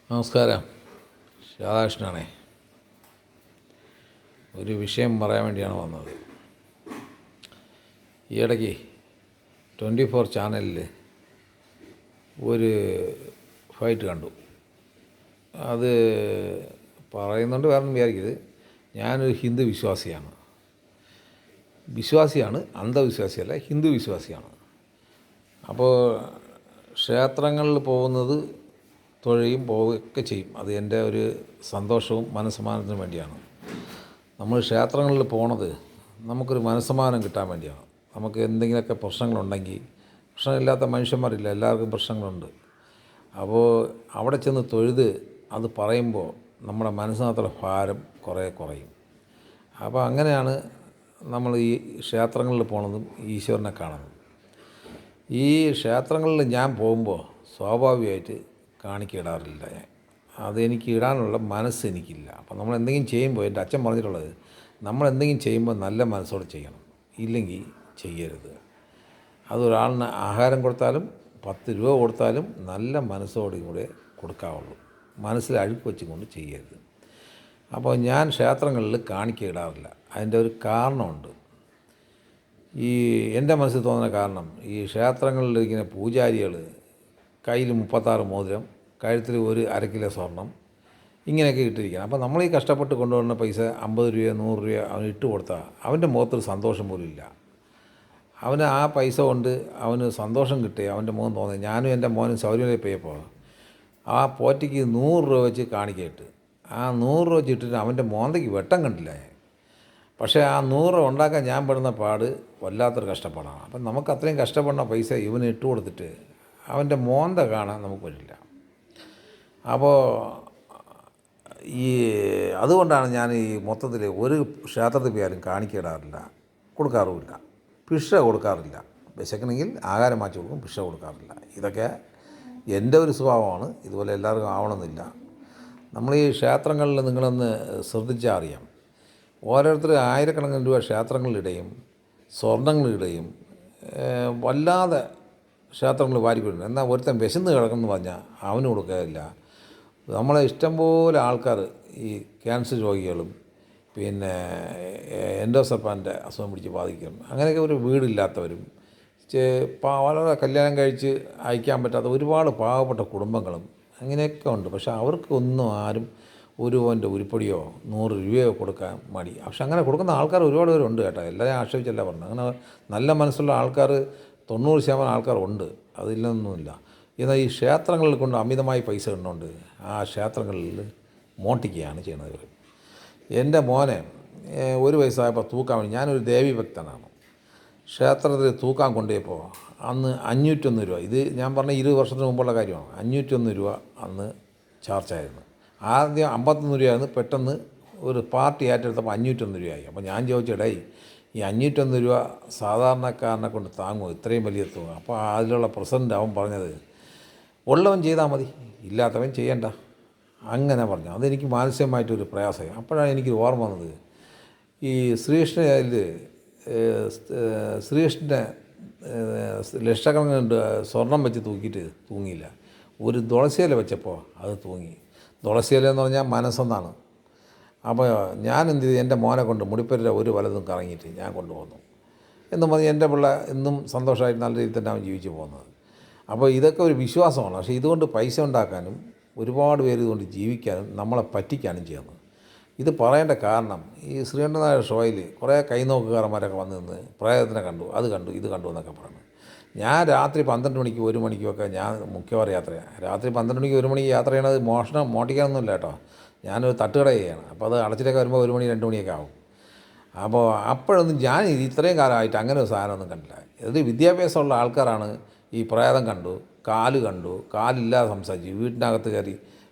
നമസ്കാരം. രാധാകൃഷ്ണനാണേ. ഒരു വിഷയം പറയാൻ വേണ്ടിയാണ് വന്നത്. ഈയിടയ്ക്ക് 24 ചാനലിൽ ഒരു ഫൈറ്റ് കണ്ടു. അത് പറയുന്നുണ്ട്, വേറെ വിചാരിക്കരുത്. ഞാനൊരു ഹിന്ദു വിശ്വാസിയാണ്, അന്ധവിശ്വാസിയല്ല, ഹിന്ദു വിശ്വാസിയാണ്. അപ്പോൾ ക്ഷേത്രങ്ങളിൽ പോകുന്നത് തൊഴുകയും പോവുകയൊക്കെ ചെയ്യും. അത് എൻ്റെ ഒരു സന്തോഷവും മനസ്സമാധാനത്തിനും വേണ്ടിയാണ്. നമ്മൾ ക്ഷേത്രങ്ങളിൽ പോണത് നമുക്കൊരു മനസ്സമാധാനം കിട്ടാൻ വേണ്ടിയാണ്. നമുക്ക് എന്തെങ്കിലുമൊക്കെ പ്രശ്നങ്ങളുണ്ടെങ്കിൽ, പ്രശ്നമില്ലാത്ത മനുഷ്യന്മാരില്ല, എല്ലാവർക്കും പ്രശ്നങ്ങളുണ്ട്. അപ്പോൾ അവിടെ ചെന്ന് തൊഴുത് അത് പറയുമ്പോൾ നമ്മുടെ മനസ്സിനകത്തുള്ള ഭാരം കുറേ കുറയും. അപ്പോൾ അങ്ങനെയാണ് നമ്മൾ ഈ ക്ഷേത്രങ്ങളിൽ പോണതും ഈശ്വരനെ കാണുന്നതും. ഈ ക്ഷേത്രങ്ങളിൽ ഞാൻ പോകുമ്പോൾ സ്വാഭാവികമായിട്ട് കാണിക്ക ഇടാറില്ല. അതെനിക്ക് ഇടാനുള്ള മനസ്സ് എനിക്കില്ല. അപ്പം നമ്മൾ എന്തെങ്കിലും ചെയ്യുമ്പോൾ, എൻ്റെ അച്ഛൻ പറഞ്ഞിട്ടുള്ളത്, നമ്മൾ എന്തെങ്കിലും ചെയ്യുമ്പോൾ നല്ല മനസ്സോടെ ചെയ്യണം, ഇല്ലെങ്കിൽ ചെയ്യരുത്. അതൊരാളിന് ആഹാരം കൊടുത്താലും 10 രൂപ കൊടുത്താലും നല്ല മനസ്സോടെയും കൂടെ കൊടുക്കാവുള്ളൂ. മനസ്സിൽ അഴുക്ക് വെച്ചും കൊണ്ട് ചെയ്യരുത്. അപ്പോൾ ഞാൻ ക്ഷേത്രങ്ങളിൽ കാണിക്ക ഇടാറില്ല. അതിൻ്റെ ഒരു കാരണമുണ്ട്. എൻ്റെ മനസ്സിൽ തോന്നുന്ന കാരണം, ഈ ക്ഷേത്രങ്ങളിൽ ഇങ്ങനെ പൂജാരികൾ കയ്യിൽ 36 മോതിരം, കഴുത്തിൽ ഒരു 1/2 കിലോ സ്വർണം, ഇങ്ങനെയൊക്കെ ഇട്ടിരിക്കണം. അപ്പോൾ നമ്മൾ ഈ കഷ്ടപ്പെട്ട് കൊണ്ടുവരുന്ന പൈസ 50 രൂപ 100 രൂപ അവന് ഇട്ട് കൊടുത്താൽ അവൻ്റെ മുഖത്തൊരു സന്തോഷം പോലും ഇല്ല. അവന് ആ പൈസ കൊണ്ട് അവന് സന്തോഷം കിട്ടുക അവൻ്റെ മുഖം തോന്നുന്നത്. ഞാനും എൻ്റെ മോനും ശബരിമലയിൽ പോയപ്പോൾ ആ പോറ്റിക്ക് 100 രൂപ വെച്ച് കാണിക്കയിട്ട്, ആ 100 രൂപ വെച്ച് ഇട്ടിട്ട് അവൻ്റെ മോന്തയ്ക്ക് വെട്ടം കണ്ടില്ല ഞാൻ. പക്ഷേ ആ 100 രൂപ ഉണ്ടാക്കാൻ ഞാൻ പെടുന്ന പാട് വല്ലാത്തൊരു കഷ്ടപ്പാടാണ്. അപ്പം നമുക്ക് അത്രയും കഷ്ടപ്പെടുന്ന പൈസ ഇവന് ഇട്ട് കൊടുത്തിട്ട് അവൻ്റെ മോന്ത കാണാൻ നമുക്ക് പറ്റില്ല. അപ്പോൾ അതുകൊണ്ടാണ് ഞാൻ ഈ മൊത്തത്തിൽ ഒരു ക്ഷേത്രത്തിൽ പോയാലും കാണിക്കിടാറില്ല, കൊടുക്കാറുമില്ല, ഭിക്ഷ കൊടുക്കാറില്ല. വിശക്കണമെങ്കിൽ ആഹാരം മാറ്റി കൊടുക്കും, ഭിക്ഷ കൊടുക്കാറില്ല. ഇതൊക്കെ എൻ്റെ ഒരു സ്വഭാവമാണ്. ഇതുപോലെ എല്ലാവർക്കും ആവണമെന്നില്ല. നമ്മൾ ഈ ക്ഷേത്രങ്ങളിൽ നിങ്ങളൊന്ന് ശ്രദ്ധിച്ചാൽ അറിയാം, ഓരോരുത്തർ ആയിരക്കണക്കിന് രൂപ ക്ഷേത്രങ്ങളിലിടയും സ്വർണ്ണങ്ങളിലിടയും വല്ലാതെ ക്ഷേത്രങ്ങൾ വാരിക്കൊടുക്കും. എന്നാൽ ഒരുത്തൻ വിശന്ന് കിടക്കുമെന്ന് പറഞ്ഞാൽ അവന് കൊടുക്കുകയില്ല. നമ്മളെ ഇഷ്ടംപോലെ ആൾക്കാർ, ഈ ക്യാൻസർ രോഗികളും പിന്നെ എൻഡോസൾഫാൻ്റെ അസുഖം പിടിച്ച് ബാധിക്കും, അങ്ങനെയൊക്കെ ഒരു വീടില്ലാത്തവരും, വളരെ കല്യാണം കഴിച്ച് അയക്കാൻ പറ്റാത്ത ഒരുപാട് പാവപ്പെട്ട കുടുംബങ്ങളും അങ്ങനെയൊക്കെ ഉണ്ട്. പക്ഷേ അവർക്കൊന്നും ആരും ഒരു പവൻ്റെ ഉരുപ്പടിയോ 100 രൂപയോ കൊടുക്കാൻ മടി. പക്ഷെ അങ്ങനെ കൊടുക്കുന്ന ആൾക്കാർ ഒരുപാട് പേരുണ്ട് കേട്ടോ. എല്ലാവരെയും ആശ്രയിച്ചല്ല പറഞ്ഞത്. അങ്ങനെ നല്ല മനസ്സുള്ള ആൾക്കാർ 90% ആൾക്കാരുണ്ട്, അതില്ലൊന്നുമില്ല. എന്നാൽ ഈ ക്ഷേത്രങ്ങളിൽ കൊണ്ട് അമിതമായി പൈസ ഇടുന്നുണ്ട് ആ ക്ഷേത്രങ്ങളിൽ മോട്ടിക്കുകയാണ് ചെയ്യുന്നത് ഇവർ. എൻ്റെ മോനെ 1 വയസ്സായപ്പോൾ തൂക്കാൻ വേണ്ടി, ഞാനൊരു ദേവി ഭക്തനാണ്, ക്ഷേത്രത്തിൽ തൂക്കാൻ കൊണ്ടുപോയപ്പോൾ അന്ന് 501 രൂപ, ഇത് ഞാൻ പറഞ്ഞ 20 വർഷത്തിന് മുമ്പുള്ള കാര്യമാണ്, 501 രൂപ അന്ന് ചാർജായിരുന്നു. ആദ്യം 51 രൂപയായിരുന്നു, പെട്ടെന്ന് ഒരു പാർട്ടി ഏറ്റെടുത്തപ്പോൾ 501 രൂപയായി. അപ്പോൾ ഞാൻ ചോദിച്ചടേ, ഈ 501 രൂപ സാധാരണക്കാരനെ കൊണ്ട് താങ്ങുമോ ഇത്രയും വലിയ തുക? അപ്പോൾ അതിലുള്ള പ്രസിഡൻ്റ് അവൻ പറഞ്ഞത്, ഉള്ളവൻ ചെയ്താൽ മതി, ഇല്ലാത്തവൻ ചെയ്യണ്ട, അങ്ങനെ പറഞ്ഞു. അതെനിക്ക് മാനസികമായിട്ടൊരു പ്രയാസമായി. അപ്പോഴാണ് എനിക്ക് ഓർമ്മ വന്നത്, ഈ ശ്രീകൃഷ്ണൻ്റെ ലക്ഷക്കണക്കിന് സ്വർണം വെച്ച് തൂങ്ങിയില്ല, ഒരു തുളസിയില വെച്ചപ്പോൾ അത് തൂങ്ങി. തുളസിയില എന്ന് പറഞ്ഞാൽ മനസ്സെന്നാണ്. അപ്പോൾ ഞാൻ എന്ത് ചെയ്തു, എൻ്റെ മോനെ കൊണ്ട് മുടിപ്പേരുടെ ഒരു വലതും കറങ്ങിയിട്ട് ഞാൻ കൊണ്ടുപോകുന്നു എന്നും പറഞ്ഞ് എൻ്റെ പിള്ള ഇന്നും സന്തോഷമായിട്ട് നല്ല രീതിയിൽ തന്നെ അവൻ ജീവിച്ചു പോകുന്നത്. അപ്പോൾ ഇതൊക്കെ ഒരു വിശ്വാസമാണ്. പക്ഷേ ഇതുകൊണ്ട് പൈസ ഉണ്ടാക്കാനും ഒരുപാട് പേര് ഇതുകൊണ്ട് ജീവിക്കാനും നമ്മളെ പറ്റിക്കാനും ചെയ്യുന്നത്. ഇത് പറയേണ്ട കാരണം, ഈ ശ്രീകണ്ഠനായ ഷോയിൽ കുറേ കൈനോക്കുകാരന്മാരൊക്കെ വന്ന് നിന്ന് പ്രേതത്തിനെ കണ്ടു, അത് കണ്ടു, ഇത് കണ്ടു എന്നൊക്കെ പറഞ്ഞു. ഞാൻ രാത്രി 12 മണിക്ക് 1 മണിക്കുമൊക്കെ ഞാൻ മിക്കവാറും യാത്രയാണ്. രാത്രി 12 മണിക്ക് 1 മണിക്ക് യാത്ര ചെയ്യണത് മോട്ടിക്കാനൊന്നുമില്ല കേട്ടോ. ഞാനൊരു തട്ടുകട ചെയ്യാണ്. അപ്പോൾ അത് അടച്ചിട്ടൊക്കെ വരുമ്പോൾ 1 മണി 2 മണിയൊക്കെ ആവും. അപ്പോൾ അപ്പോഴൊന്നും ഞാൻ ഇത്രയും കാലമായിട്ട് അങ്ങനെ ഒരു സാധനമൊന്നും കണ്ടില്ല. ഇത് വിദ്യാഭ്യാസമുള്ള ആൾക്കാരാണ് ഈ പ്രേതം കണ്ടു, കാലില്ലാതെ സംസാരിച്ചു, വീട്ടിനകത്ത് കയറി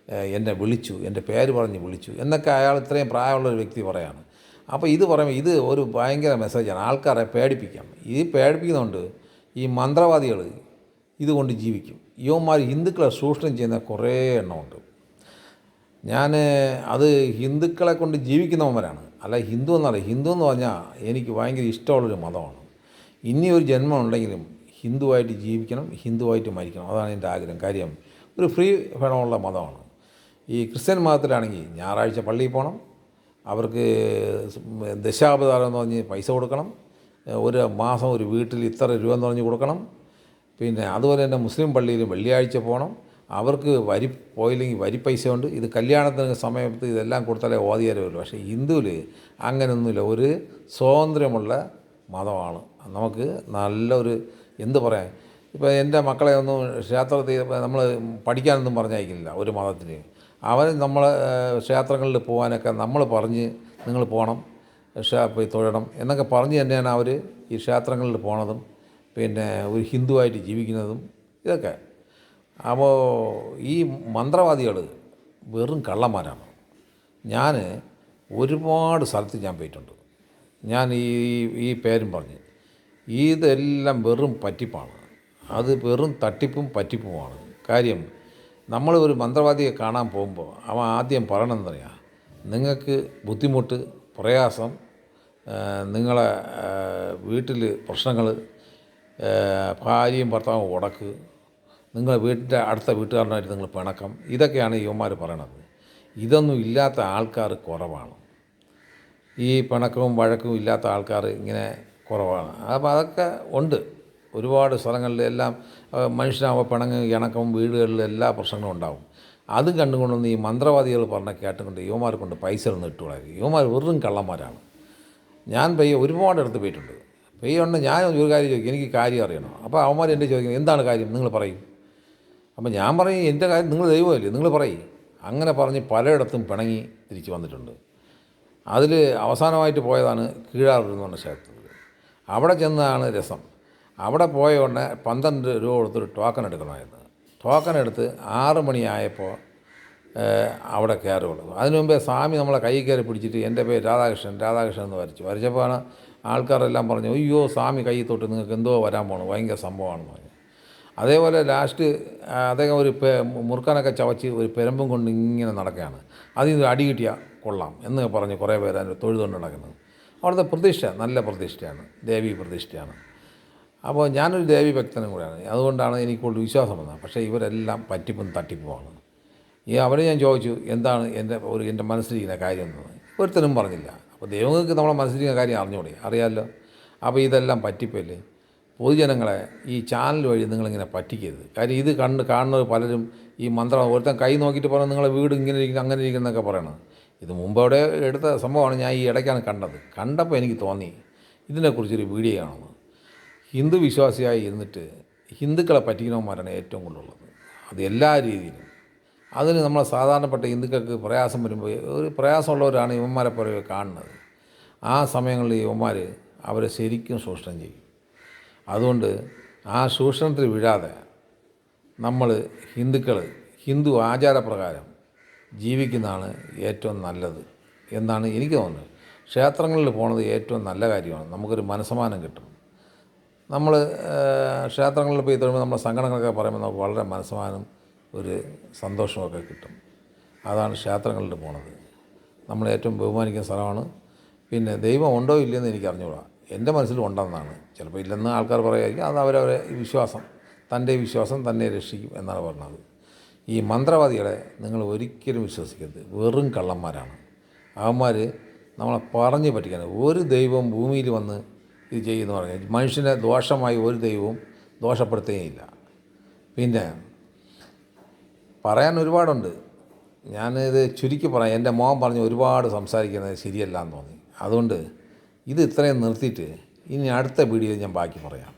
എന്നെ വിളിച്ചു, എൻ്റെ പേര് പറഞ്ഞ് വിളിച്ചു എന്നൊക്കെ അയാൾ ഇത്രയും പ്രായമുള്ളൊരു വ്യക്തി പറയാണ്. അപ്പോൾ ഇത് പറയുമ്പോൾ ഇത് ഒരു ഭയങ്കര മെസ്സേജാണ്, ആൾക്കാരെ പേടിപ്പിക്കാം. ഈ പേടിപ്പിക്കുന്നുണ്ട് ഈ മന്ത്രവാദികൾ ഇതുകൊണ്ട് ജീവിക്കും. യുവന്മാർ ഹിന്ദുക്കളെ ചൂഷണം ചെയ്യുന്ന കുറേ എണ്ണമുണ്ട്. അത് ഹിന്ദുക്കളെ കൊണ്ട് ജീവിക്കുന്നവന്മാരാണ്, അല്ല ഹിന്ദു എന്നല്ല. ഹിന്ദു എന്ന് പറഞ്ഞാൽ എനിക്ക് ഭയങ്കര ഇഷ്ടമുള്ളൊരു മതമാണ്. ഇനി ഒരു ജന്മം ഉണ്ടെങ്കിലും ഹിന്ദുവായിട്ട് ജീവിക്കണം, ഹിന്ദുവായിട്ട് മരിക്കണം, അതാണ് എൻ്റെ ആഗ്രഹം. കാര്യം ഒരു ഫ്രീ ഭരണമുള്ള മതമാണ്. ഈ ക്രിസ്ത്യൻ മതത്തിലാണെങ്കിൽ ഞായറാഴ്ച പള്ളിയിൽ പോകണം, അവർക്ക് ദശാവതാരം എന്ന് പറഞ്ഞ് പൈസ കൊടുക്കണം, ഒരു മാസം ഒരു വീട്ടിൽ ഇത്ര രൂപ എന്ന് പറഞ്ഞ് കൊടുക്കണം. പിന്നെ അതുപോലെ തന്നെ മുസ്ലിം പള്ളിയിൽ വെള്ളിയാഴ്ച പോകണം, അവർക്ക് വരി പോയില്ലെങ്കിൽ വരി പൈസ ഉണ്ട്. ഇത് കല്യാണത്തിന് സമയത്ത് ഇതെല്ലാം കൊടുത്താലേ ഓതിയാലേ വരുള്ളൂ. പക്ഷേ ഹിന്ദുവിൽ അങ്ങനെയൊന്നുമില്ല. ഒരു സ്വാതന്ത്ര്യമുള്ള മതമാണ്. നമുക്ക് നല്ലൊരു എന്ത് പറയാൻ, ഇപ്പോൾ എൻ്റെ മക്കളെ ഒന്നും ക്ഷേത്രത്തിൽ നമ്മൾ പഠിക്കാനൊന്നും പറഞ്ഞയക്കില്ല ഒരു മതത്തിന്. അവൻ നമ്മൾ ക്ഷേത്രങ്ങളിൽ പോകാനൊക്കെ നമ്മൾ പറഞ്ഞ് നിങ്ങൾ പോകണം, പോയി തൊഴണം എന്നൊക്കെ പറഞ്ഞ് തന്നെയാണ് അവർ ഈ ക്ഷേത്രങ്ങളിൽ പോണതും പിന്നെ ഒരു ഹിന്ദുവായിട്ട് ജീവിക്കുന്നതും ഇതൊക്കെ. അപ്പോൾ ഈ മന്ത്രവാദികൾ വെറും കള്ളന്മാരാണ്. ഞാൻ ഒരുപാട് സ്ഥലത്ത് ഞാൻ പോയിട്ടുണ്ട്. ഞാൻ ഈ പേരും പറഞ്ഞ് ഇതെല്ലാം വെറും പറ്റിപ്പാണ്. അത് വെറും തട്ടിപ്പും പറ്റിപ്പുമാണ്. കാര്യം നമ്മൾ ഒരു മന്ത്രവാദിയെ കാണാൻ പോകുമ്പോൾ അവൻ ആദ്യം പറയണമെന്നറിയാം, നിങ്ങൾക്ക് ബുദ്ധിമുട്ട്, പ്രയാസം, നിങ്ങളെ വീട്ടിൽ പ്രശ്നങ്ങൾ, ഭാര്യയും ഭർത്താവും ഉടക്ക്, നിങ്ങളെ വീട്ടിൻ്റെ അടുത്ത വീട്ടുകാരനായിട്ട് നിങ്ങൾ പിണക്കം, ഇതൊക്കെയാണ് യുവന്മാർ പറയണത്. ഇതൊന്നും ഇല്ലാത്ത ആൾക്കാർ കുറവാണ്. ഈ പിണക്കവും വഴക്കും ഇല്ലാത്ത ആൾക്കാർ ഇങ്ങനെ കുറവാണ്. അപ്പോൾ അതൊക്കെ ഉണ്ട് ഒരുപാട് സ്ഥലങ്ങളിൽ. എല്ലാം മനുഷ്യനാവുമ്പോൾ പിണങ്ങും ഇണക്കവും വീടുകളിൽ എല്ലാ പ്രശ്നങ്ങളും ഉണ്ടാവും. അതും കണ്ടുകൊണ്ടൊന്ന് ഈ മന്ത്രവാദികൾ പറഞ്ഞ കേട്ടുകൊണ്ട് യുവമാർ കൊണ്ട് പൈസ ഒന്നും ഇട്ടുകൊള്ളായിരിക്കും. യുവമാർ വെറും കള്ളന്മാരാണ്. ഞാൻ ഒരുപാട് അടുത്ത് പോയിട്ടുണ്ട്. ഉണ്ട്. ഞാൻ ഒരു കാര്യം ചോദിക്കും, എനിക്ക് കാര്യം അറിയണം. അപ്പോൾ അവന്മാർ എൻ്റെ ചോദിക്കുന്നത് എന്താണ് കാര്യം, നിങ്ങൾ പറയും. അപ്പോൾ ഞാൻ പറയും എൻ്റെ കാര്യം, നിങ്ങൾ ദൈവമല്ലേ, നിങ്ങൾ പറയും. അങ്ങനെ പറഞ്ഞ് പലയിടത്തും പിണങ്ങി തിരിച്ച് വന്നിട്ടുണ്ട്. അതിൽ അവസാനമായിട്ട് പോയതാണ് കീഴാറൂർ എന്ന് പറഞ്ഞ ക്ഷേത്രത്തിൽ. അവിടെ ചെന്നതാണ് രസം. അവിടെ പോയ ഉടനെ 12 രൂപ കൊടുത്തൊരു ടോക്കൺ എടുക്കണമായിരുന്നു. ടോക്കൺ എടുത്ത് 6 മണിയായപ്പോൾ അവിടെ കയറുള്ളൂ. അതിനു മുമ്പേ സ്വാമി നമ്മളെ കൈ കയറി പിടിച്ചിട്ട് എൻ്റെ പേര് രാധാകൃഷ്ണൻ എന്ന് വരച്ചപ്പോഴാണ് ആൾക്കാരെല്ലാം പറഞ്ഞു, അയ്യോ സ്വാമി കൈ തൊട്ട് നിങ്ങൾക്ക് എന്തോ വരാൻ പോകണം, ഭയങ്കര സംഭവമാണെന്ന് പറഞ്ഞു. അതേപോലെ ലാസ്റ്റ് അദ്ദേഹം ഒരു മുറുക്കാനൊക്കെ ചവച്ച് ഒരു പെരമ്പും കൊണ്ട് ഇങ്ങനെ നടക്കുകയാണ്. അതിൽ നിന്ന് അടി കിട്ടിയാൽ കൊള്ളാം എന്ന് പറഞ്ഞ് കുറേ പേര് അതിന് തൊഴുതുകൊണ്ട് നടക്കുന്നത്. അവിടുത്തെ പ്രതിഷ്ഠ നല്ല പ്രതിഷ്ഠയാണ്, ദേവീ പ്രതിഷ്ഠയാണ്. അപ്പോൾ ഞാനൊരു ദേവി ഭക്തനും കൂടെയാണ്. അതുകൊണ്ടാണ് എനിക്ക് കൂടുതൽ വിശ്വാസം വന്നത്. പക്ഷേ ഇവരെല്ലാം പറ്റിപ്പും തട്ടിപ്പുമാണ്. അവരെ ഞാൻ ചോദിച്ചു എന്താണ് എൻ്റെ മനസ്സിലിരിക്കുന്ന കാര്യം എന്ന്. ഒരുത്തനും പറഞ്ഞില്ല. അപ്പോൾ ദൈവങ്ങൾക്ക് നമ്മളെ മനസ്സിലിരിക്കുന്ന കാര്യം അറിഞ്ഞൂടെ, അറിയാമല്ലോ. അപ്പോൾ ഇതെല്ലാം പറ്റിപ്പല്ലേ. പൊതുജനങ്ങളെ ഈ ചാനൽ വഴി നിങ്ങളിങ്ങനെ പറ്റിക്കരുത്. കാര്യം ഇത് കാണുന്നവർ പലരും ഈ മന്ത്രം ഒരുത്തൻ കൈ നോക്കിയിട്ട് പറഞ്ഞാൽ നിങ്ങളെ വീട് ഇങ്ങനെ ഇരിക്കും അങ്ങനെ ഇരിക്കുന്നതൊക്കെ പറയണം. ഇത് മുമ്പ് അവിടെ എടുത്ത സംഭവമാണ്. ഞാൻ ഈ ഇടയ്ക്കാണ് കണ്ടപ്പോൾ എനിക്ക് തോന്നി ഇതിനെക്കുറിച്ചൊരു വീഡിയോ കാണുന്നു. ഹിന്ദു വിശ്വാസിയായി ഇരുന്നിട്ട് ഹിന്ദുക്കളെ പറ്റിക്കണവന്മാരാണ് ഏറ്റവും കൂടുതലുള്ളത്. അത് എല്ലാ രീതിയിലും. അതിന് നമ്മൾ സാധാരണപ്പെട്ട ഹിന്ദുക്കൾക്ക് പ്രയാസം വരുമ്പോൾ ഒരു പ്രയാസമുള്ളവരാണ് ഇവന്മാരെ പോലെ കാണുന്നത്. ആ സമയങ്ങളിൽ ഇവന്മാർ അവരെ ശരിക്കും ചൂഷണം ചെയ്യും. അതുകൊണ്ട് ആ ചൂഷണത്തിൽ വീഴാതെ നമ്മൾ ഹിന്ദു ആചാരപ്രകാരം ജീവിക്കുന്നതാണ് ഏറ്റവും നല്ലത് എന്നാണ് എനിക്ക് തോന്നുന്നത്. ക്ഷേത്രങ്ങളിൽ പോണത് ഏറ്റവും നല്ല കാര്യമാണ്. നമുക്കൊരു മനസ്സമാനം കിട്ടും. നമ്മൾ ക്ഷേത്രങ്ങളിൽ പോയി തൊഴുമ്പോൾ നമ്മുടെ സങ്കടങ്ങളൊക്കെ പറയുമ്പോൾ നമുക്ക് വളരെ മനസ്സമാനം ഒരു സന്തോഷമൊക്കെ കിട്ടും. അതാണ് ക്ഷേത്രങ്ങളിൽ പോണത്. നമ്മൾ ഏറ്റവും ബഹുമാനിക്കുന്ന സ്ഥലമാണ്. പിന്നെ ദൈവം ഉണ്ടോ ഇല്ലയെന്ന് എനിക്ക് അറിഞ്ഞുകൂടാ. എൻ്റെ മനസ്സിൽ ഉണ്ടെന്നാണ്. ചിലപ്പോൾ ഇല്ലെന്ന് ആൾക്കാർ പറയുമായിരിക്കും. അത് അവരവരെ വിശ്വാസം, തൻ്റെ വിശ്വാസം തന്നെ രക്ഷിക്കും എന്നാണ് പറഞ്ഞത്. ഈ മന്ത്രവാദികളെ നിങ്ങൾ ഒരിക്കലും വിശ്വസിക്കരുത്. വെറും കള്ളന്മാരാണ് അവന്മാർ. നമ്മളെ പറഞ്ഞു പറ്റിക്കാൻ ഒരു ദൈവം ഭൂമിയിൽ വന്ന് ഇത് ചെയ്യുമെന്ന് പറഞ്ഞാൽ മനുഷ്യനെ ദോഷമായി ഒരു ദൈവവും ദോഷപ്പെടുത്തുകയില്ല. പിന്നെ പറയാൻ ഒരുപാടുണ്ട്. ഞാനിത് ചുരുക്കി പറയാം. എൻ്റെ മോൻ പറഞ്ഞ് ഒരുപാട് സംസാരിക്കുന്നത് ശരിയല്ല എന്ന് തോന്നി. അതുകൊണ്ട് ഇത് ഇത്രയും നിർത്തിയിട്ട് ഇനി അടുത്ത വീഡിയോയിൽ ഞാൻ ബാക്കി പറയാം.